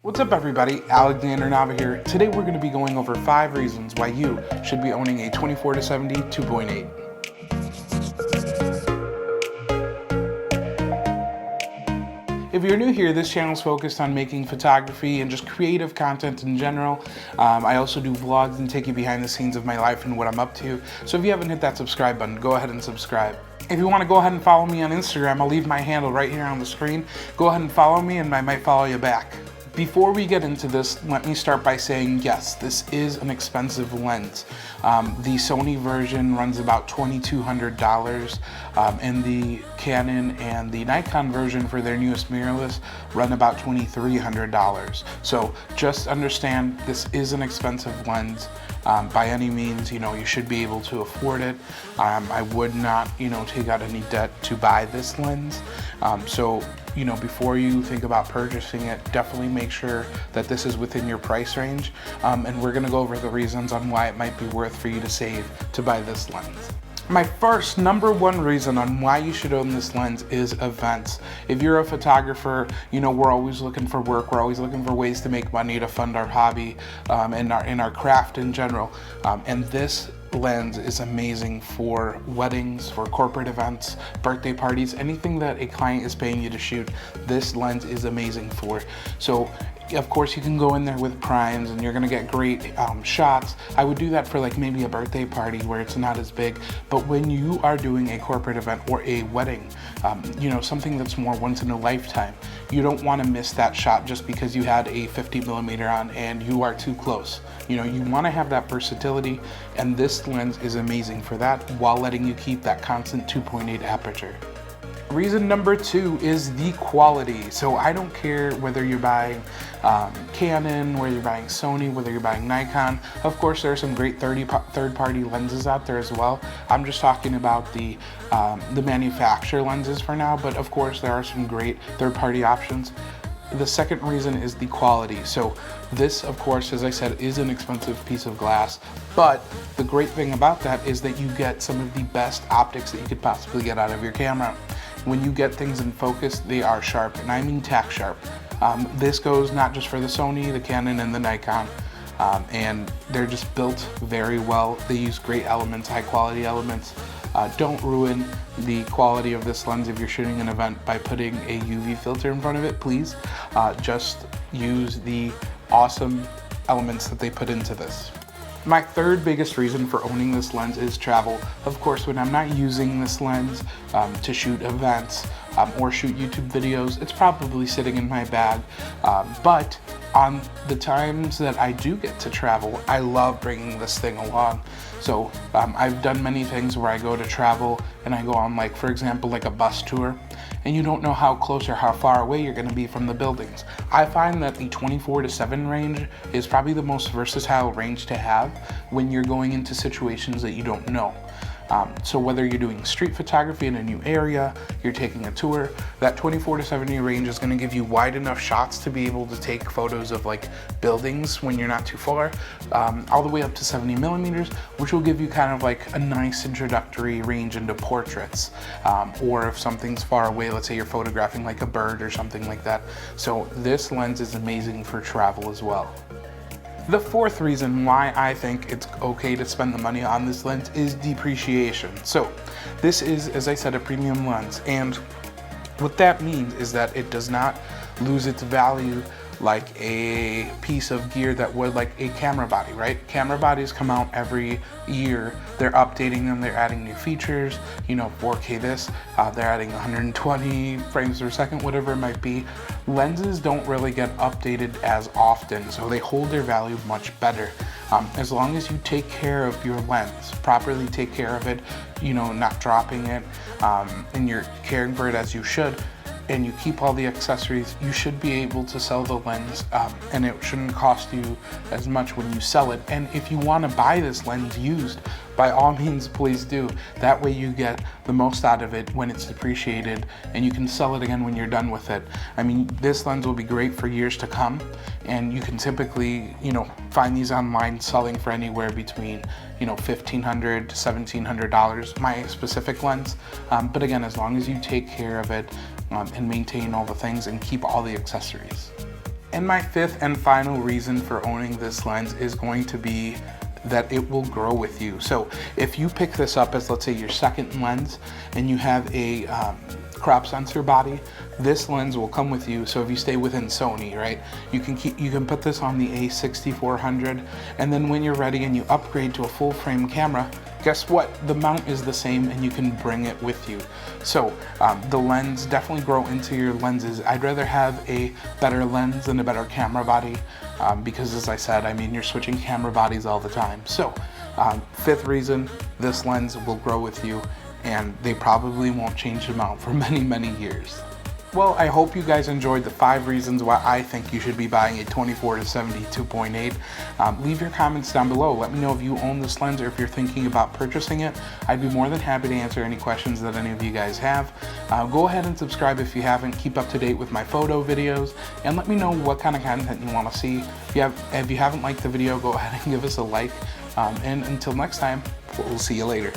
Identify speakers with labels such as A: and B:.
A: What's up everybody, Alexander Nava here. Today we're going to be going over 5 reasons why you should be owning a 24-70 2.8. If you're new here, this channel is focused on making photography and just creative content in general. I also do vlogs and take you behind the scenes of my life and what I'm up to. So if you haven't hit that subscribe button, go ahead and subscribe. If you want to go ahead and follow me on Instagram, I'll leave my handle right here on the screen. Go ahead and follow me and I might follow you back. Before we get into this, let me start by saying yes, this is an expensive lens. The Sony version runs about $2,200 and the Canon and the Nikon version for their newest mirrorless run about $2,300. So just understand this is an expensive lens. By any means, you should be able to afford it. I would not, take out any debt to buy this lens. So before you think about purchasing it, definitely make sure that this is within your price range. And we're gonna go over the reasons on why it might be worth for you to save to buy this lens. My first number 1 reason on why you should own this lens is events. If you're a photographer, we're always looking for work. We're always looking for ways to make money to fund our hobby and our craft in general. And this lens is amazing for weddings, for corporate events, birthday parties, anything that a client is paying you to shoot. This lens is amazing for. So of course you can go in there with primes and you're gonna get great shots. I would do that for like maybe a birthday party where it's not as big, but when you are doing a corporate event or a wedding, something that's more once in a lifetime, you don't want to miss that shot just because you had a 50mm on and you are too close. You want to have that versatility, and this lens is amazing for that while letting you keep that constant 2.8 aperture. Reason number 2 is the quality. So I don't care whether you're buying Canon, whether you're buying Sony, whether you're buying Nikon. Of course, there are some great third-party lenses out there as well. I'm just talking about the manufacturer lenses for now, but of course there are some great third-party options. The second reason is the quality. So this, of course, as I said, is an expensive piece of glass, but the great thing about that is that you get some of the best optics that you could possibly get out of your camera. When you get things in focus, they are sharp, and I mean tack sharp. This goes not just for the Sony, the Canon, and the Nikon, and they're just built very well. They use great elements, high quality elements. Don't ruin the quality of this lens if you're shooting an event by putting a UV filter in front of it, please. Just use the awesome elements that they put into this. My third biggest reason for owning this lens is travel. Of course, when I'm not using this lens to shoot events or shoot YouTube videos, it's probably sitting in my bag. But on the times that I do get to travel, I love bringing this thing along. So I've done many things where I go to travel and I go on, like, for example, like a bus tour, and you don't know how close or how far away you're going to be from the buildings. I find that the 24-7 range is probably the most versatile range to have when you're going into situations that you don't know. So whether you're doing street photography in a new area, you're taking a tour, that 24-70 range is going to give you wide enough shots to be able to take photos of like buildings when you're not too far, all the way up to 70mm, which will give you kind of like a nice introductory range into portraits, or if something's far away, let's say you're photographing like a bird or something like that. So this lens is amazing for travel as well. The fourth reason why I think it's okay to spend the money on this lens is depreciation. So this is, as I said, a premium lens, and what that means is that it does not lose its value like a piece of gear that would, like a camera body, right? Camera bodies come out every year. They're updating them, they're adding new features, 4K this, they're adding 120 frames per second, whatever it might be. Lenses don't really get updated as often, so they hold their value much better. As long as you take care of your lens, properly take care of it, not dropping it, and you're caring for it as you should, and you keep all the accessories, you should be able to sell the lens, and it shouldn't cost you as much when you sell it. And if you want to buy this lens used, by all means, please do. That way you get the most out of it when it's depreciated, and you can sell it again when you're done with it. I mean, this lens will be great for years to come, and you can typically, find these online selling for anywhere between, $1,500 to $1,700, my specific lens. But again, as long as you take care of it, and maintain all the things and keep all the accessories. And my fifth and final reason for owning this lens is going to be that it will grow with you. So if you pick this up as, let's say, your second lens and you have a crop sensor body, this lens will come with you. So if you stay within Sony, right, you can put this on the A6400, and then when you're ready and you upgrade to a full frame camera, guess what? The mount is the same and you can bring it with you. So the lens, definitely grow into your lenses. I'd rather have a better lens than a better camera body because, as I said, I mean, you're switching camera bodies all the time. So fifth reason, this lens will grow with you, and they probably won't change the mount for many, many years. Well, I hope you guys enjoyed the 5 reasons why I think you should be buying a 24-70 2.8. Leave your comments down below. Let me know if you own this lens or if you're thinking about purchasing it. I'd be more than happy to answer any questions that any of you guys have. Go ahead and subscribe if you haven't. Keep up to date with my photo videos, and let me know what kind of content you want to see. If you haven't liked the video, go ahead and give us a like. And until next time, we'll see you later.